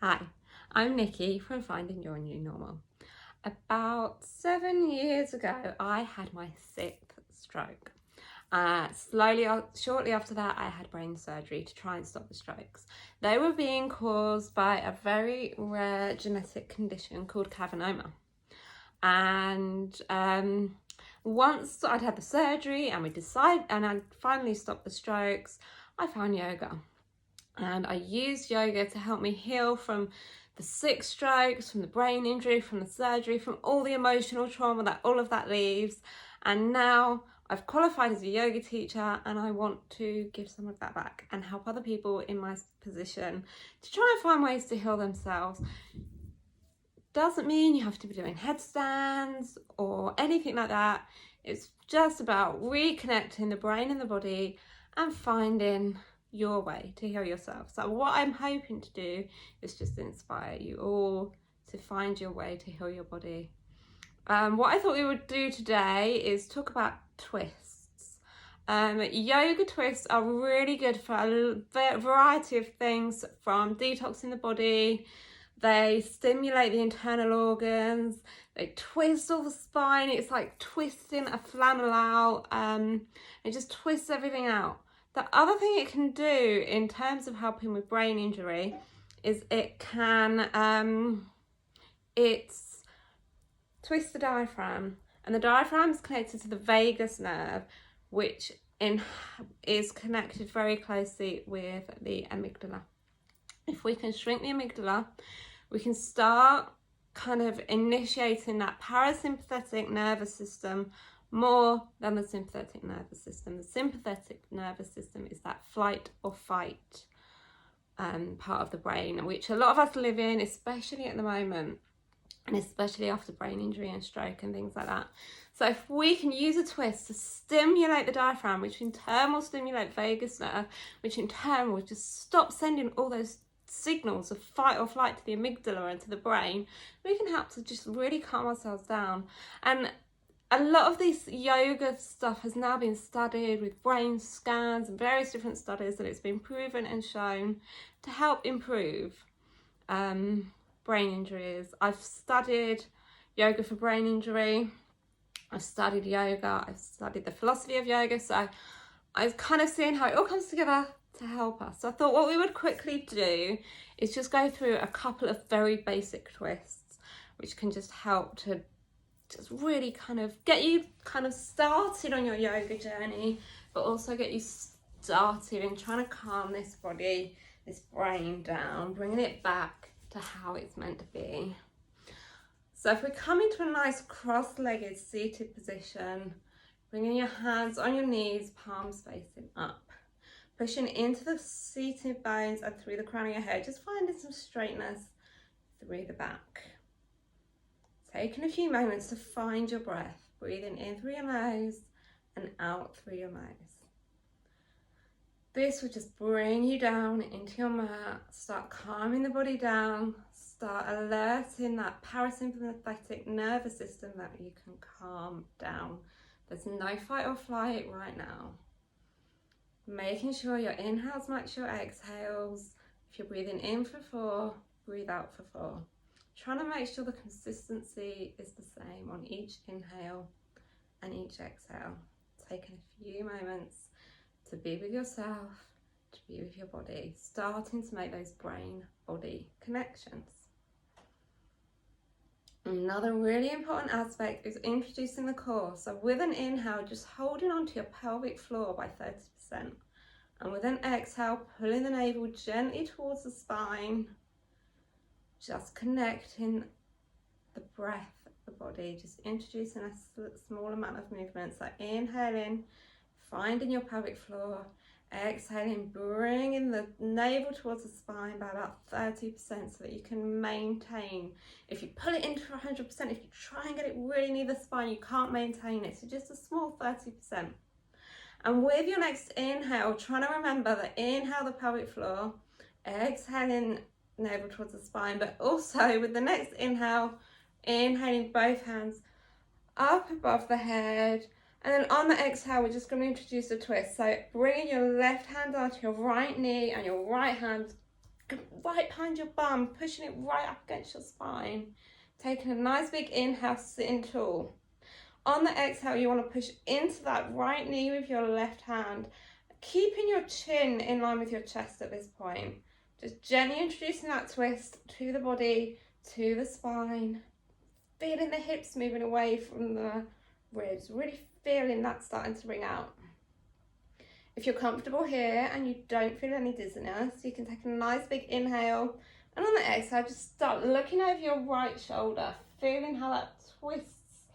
Hi, I'm Nikki from Finding Your New Normal. About 7 years ago, I had my sixth stroke. Shortly after that, I had brain surgery to try and stop the strokes. They were being caused by a very rare genetic condition called cavernoma. And once I'd had the surgery and I'd finally stopped the strokes, I found yoga. And I used yoga to help me heal from the 6 strokes, from the brain injury, from the surgery, from all the emotional trauma that all of that leaves. And now I've qualified as a yoga teacher and I want to give some of that back and help other people in my position to try and find ways to heal themselves. Doesn't mean you have to be doing headstands or anything like that. It's just about reconnecting the brain and the body and finding your way to heal yourself. So what I'm hoping to do is just inspire you all to find your way to heal your body. What I thought we would do today is talk about twists. Yoga twists are really good for a variety of things, from detoxing the body. They stimulate the internal organs. They twist all the spine. It's like twisting a flannel out. It just twists everything out. The other thing it can do in terms of helping with brain injury is it can twist the diaphragm, and the diaphragm is connected to the vagus nerve, which is connected very closely with the amygdala. If we can shrink the amygdala, we can start kind of initiating that parasympathetic nervous system more than the sympathetic nervous system. The sympathetic nervous system is that flight or fight part of the brain, which a lot of us live in, especially at the moment, and especially after brain injury and stroke and things like that. So if we can use a twist to stimulate the diaphragm, which in turn will stimulate vagus nerve, which in turn will just stop sending all those signals of fight or flight to the amygdala and to the brain, we can help to just really calm ourselves down. And a lot of this yoga stuff has now been studied with brain scans and various different studies, and it's been proven and shown to help improve brain injuries. I've studied yoga for brain injury. I've studied yoga. I've studied the philosophy of yoga. So I've kind of seen how it all comes together to help us. So I thought what we would quickly do is just go through a couple of very basic twists, which can just help to just really kind of get you kind of started on your yoga journey, but also get you started in trying to calm this body, this brain down, bringing it back to how it's meant to be. So if we come into a nice cross-legged seated position, bringing your hands on your knees, palms facing up, pushing into the seated bones and through the crown of your head, just finding some straightness through the back. Taking a few moments to find your breath, breathing in through your nose and out through your nose. This will just bring you down into your mat, start calming the body down, start alerting that parasympathetic nervous system that you can calm down. There's no fight or flight right now. Making sure your inhales match your exhales. If you're breathing in for 4, breathe out for 4. Trying to make sure the consistency is the same on each inhale and each exhale. Taking a few moments to be with yourself, to be with your body, starting to make those brain-body connections. Another really important aspect is introducing the core. So with an inhale, just holding onto your pelvic floor by 30%. And with an exhale, pulling the navel gently towards the spine, just connecting the breath of the body, just introducing a small amount of movement. So inhaling, finding your pelvic floor, exhaling, bringing the navel towards the spine by about 30% so that you can maintain. If you pull it into 100%, if you try and get it really near the spine, you can't maintain it. So just a small 30%. And with your next inhale, trying to remember that inhale the pelvic floor, exhaling navel towards the spine, but also with the next inhale, inhaling both hands up above the head, and then on the exhale, we're just going to introduce a twist. So bringing your left hand onto your right knee and your right hand right behind your bum, pushing it right up against your spine. Taking a nice big inhale, sitting tall. On the exhale, you want to push into that right knee with your left hand, keeping your chin in line with your chest at this point. Just gently introducing that twist to the body, to the spine. Feeling the hips moving away from the ribs, really feeling that starting to ring out. If you're comfortable here and you don't feel any dizziness, you can take a nice big inhale, and on the exhale, just start looking over your right shoulder, feeling how that twists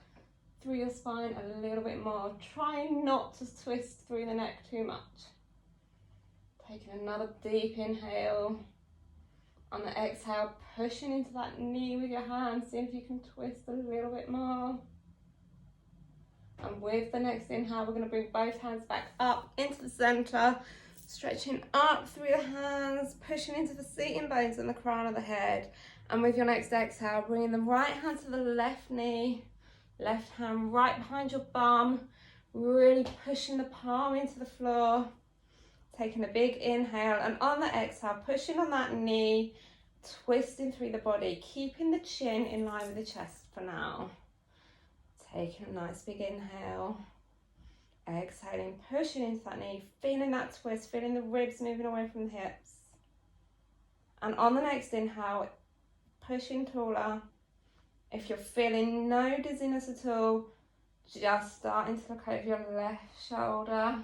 through your spine a little bit more. Trying not to twist through the neck too much. Taking another deep inhale. On the exhale, pushing into that knee with your hands, seeing if you can twist a little bit more. And with the next inhale, we're going to bring both hands back up into the center, stretching up through the hands, pushing into the seating bones and the crown of the head. And with your next exhale, bringing the right hand to the left knee, left hand right behind your bum, really pushing the palm into the floor. Taking a big inhale, and on the exhale, pushing on that knee, twisting through the body, keeping the chin in line with the chest for now. Taking a nice big inhale, exhaling, pushing into that knee, feeling that twist, feeling the ribs moving away from the hips. And on the next inhale, pushing taller. If you're feeling no dizziness at all, just starting to look over your left shoulder.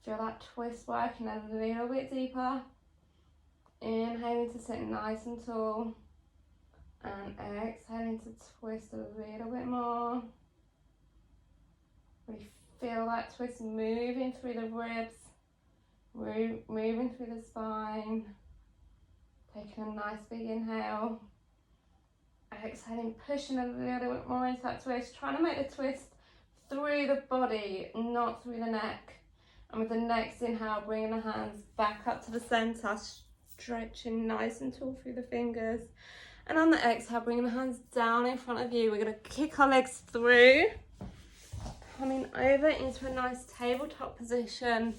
Feel that twist working a little bit deeper. Inhaling to sit nice and tall. And exhaling to twist a little bit more. Really feel that twist moving through the ribs. Moving through the spine. Taking a nice big inhale. Exhaling, pushing a little bit more into that twist. Trying to make the twist through the body, not through the neck. And with the next inhale, bringing the hands back up to the center, stretching nice and tall through the fingers. And on the exhale, bringing the hands down in front of you. We're going to kick our legs through, coming over into a nice tabletop position,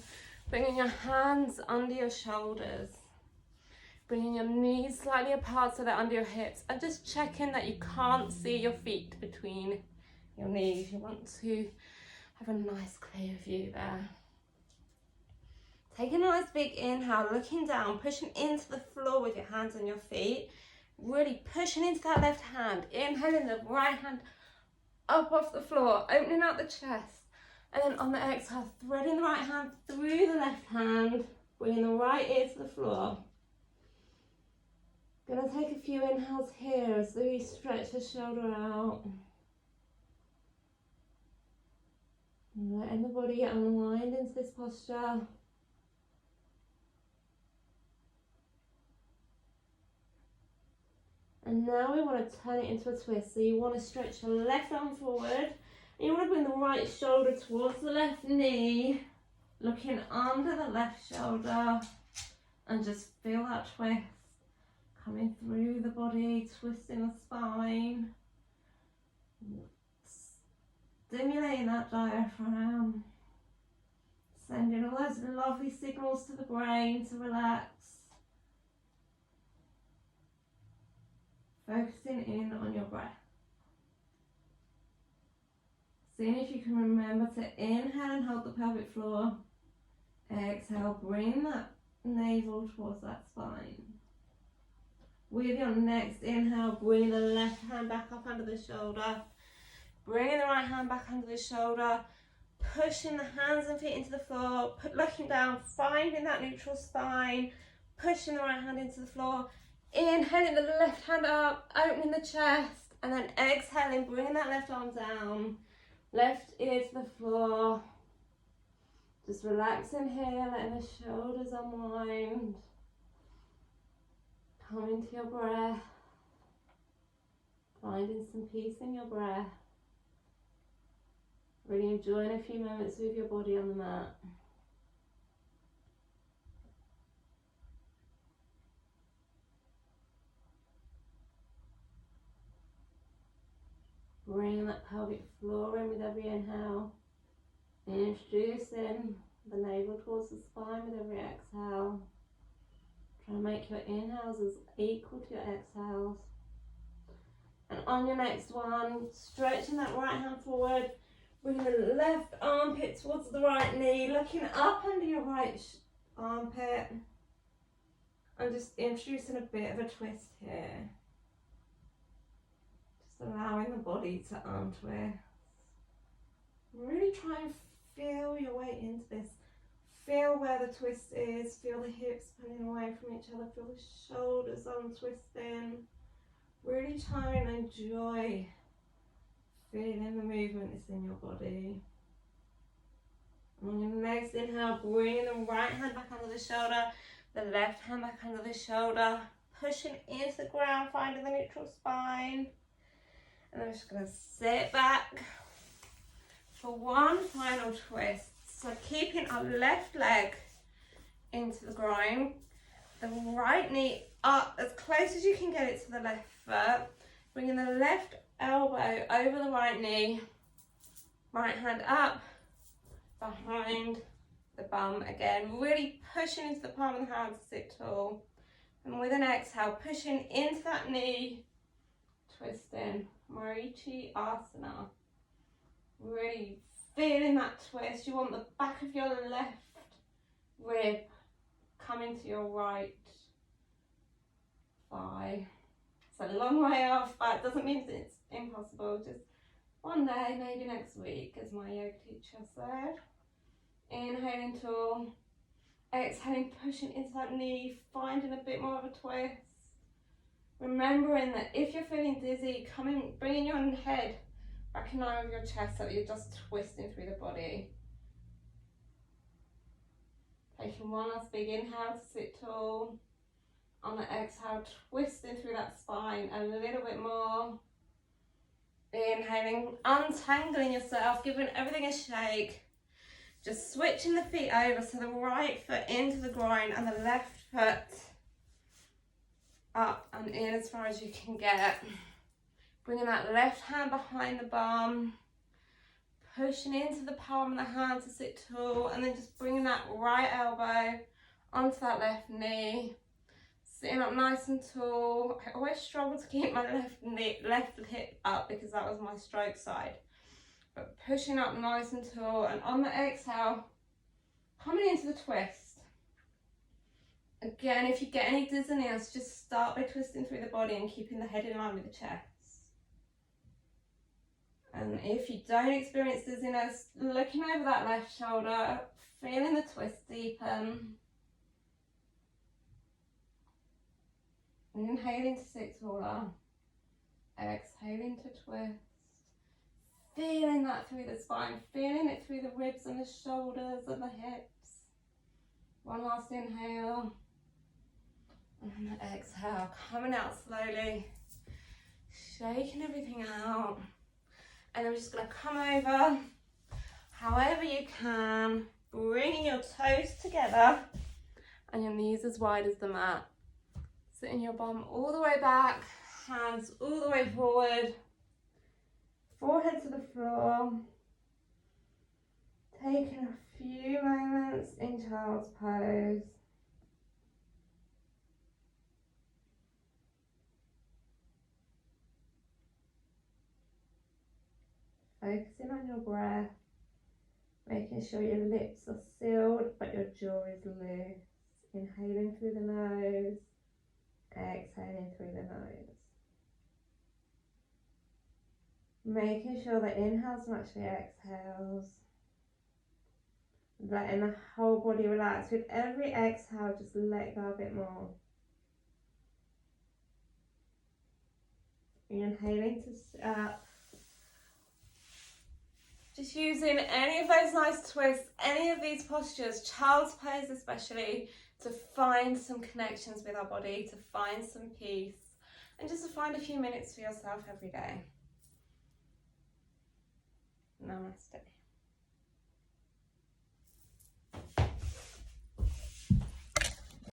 bringing your hands under your shoulders, bringing your knees slightly apart so they're under your hips, and just checking that you can't see your feet between your knees. You want to have a nice clear view there. Taking a nice big inhale, looking down, pushing into the floor with your hands and your feet. Really pushing into that left hand. Inhaling the right hand up off the floor, opening out the chest. And then on the exhale, threading the right hand through the left hand, bringing the right ear to the floor. Gonna take a few inhales here as we stretch the shoulder out. Letting the body unwind into this posture. And now we want to turn it into a twist. So you want to stretch your left arm forward. And you want to bring the right shoulder towards the left knee. Looking under the left shoulder. And just feel that twist. Coming through the body, twisting the spine. Stimulating that diaphragm. Sending all those lovely signals to the brain to relax. Focusing in on your breath. Seeing if you can remember to inhale and hold the pelvic floor. Exhale, bring that navel towards that spine. With your next inhale, bring the left hand back up under the shoulder. Bringing the right hand back under the shoulder. Pushing the hands and feet into the floor. Looking down, finding that neutral spine. Pushing the right hand into the floor. Inhaling the left hand up, opening the chest, and then exhaling, bringing that left arm down, left ear to the floor. Just relaxing here, letting the shoulders unwind. Coming to your breath, finding some peace in your breath. Really enjoying a few moments with your body on the mat. Bringing that pelvic floor in with every inhale. Introducing the navel towards the spine with every exhale. Try and make your inhales as equal to your exhales. And on your next one, stretching that right hand forward, bringing the left armpit towards the right knee, looking up under your right armpit. I'm just introducing a bit of a twist here. Just allowing the body to untwist. Really try and feel your way into this. Feel where the twist is. Feel the hips pulling away from each other. Feel the shoulders untwisting. Really try and enjoy feeling the movement that's in your body. And on your next inhale, bring the right hand back under the shoulder, the left hand back under the shoulder, pushing into the ground, finding the neutral spine. And I'm just going to sit back for one final twist. So keeping our left leg into the groin, the right knee up as close as you can get it to the left foot, bringing the left elbow over the right knee, right hand up, behind the bum again, really pushing into the palm of the hand to sit tall. And with an exhale, pushing into that knee, twisting, Marichi Asana. Really feeling that twist. You want the back of your left rib coming to your right thigh. It's a long way off, but it doesn't mean it's impossible. Just one day, maybe next week, as my yoga teacher said. Inhaling tall, exhaling, pushing into that knee, finding a bit more of a twist. Remembering that if you're feeling dizzy, bringing your head back in line with your chest so that you're just twisting through the body. Taking one last big inhale to sit tall. On the exhale, twisting through that spine a little bit more. Inhaling, untangling yourself, giving everything a shake. Just switching the feet over, so the right foot into the groin and the left foot up and in as far as you can get. Bringing that left hand behind the bum, pushing into the palm of the hand to sit tall, and then just bringing that right elbow onto that left knee. Sitting up nice and tall. I always struggle to keep my left hip up because that was my stroke side. But pushing up nice and tall, and on the exhale, coming into the twist. Again, if you get any dizziness, just start by twisting through the body and keeping the head in line with the chest. And if you don't experience dizziness, looking over that left shoulder, feeling the twist deepen. Inhaling to sit taller, exhaling to twist. Feeling that through the spine, feeling it through the ribs and the shoulders and the hips. One last inhale. And exhale, coming out slowly, shaking everything out. And I'm just going to come over, however you can, bringing your toes together and your knees as wide as the mat. Sitting your bum all the way back, hands all the way forward, forehead to the floor. Taking a few moments in child's pose. Focusing on your breath, making sure your lips are sealed but your jaw is loose. Inhaling through the nose, exhaling through the nose. Making sure the inhales match the exhales. Letting the whole body relax. With every exhale, just let go a bit more. Inhaling to sit up. Just using any of those nice twists, any of these postures, child's pose especially, to find some connections with our body, to find some peace, and just to find a few minutes for yourself every day. Namaste.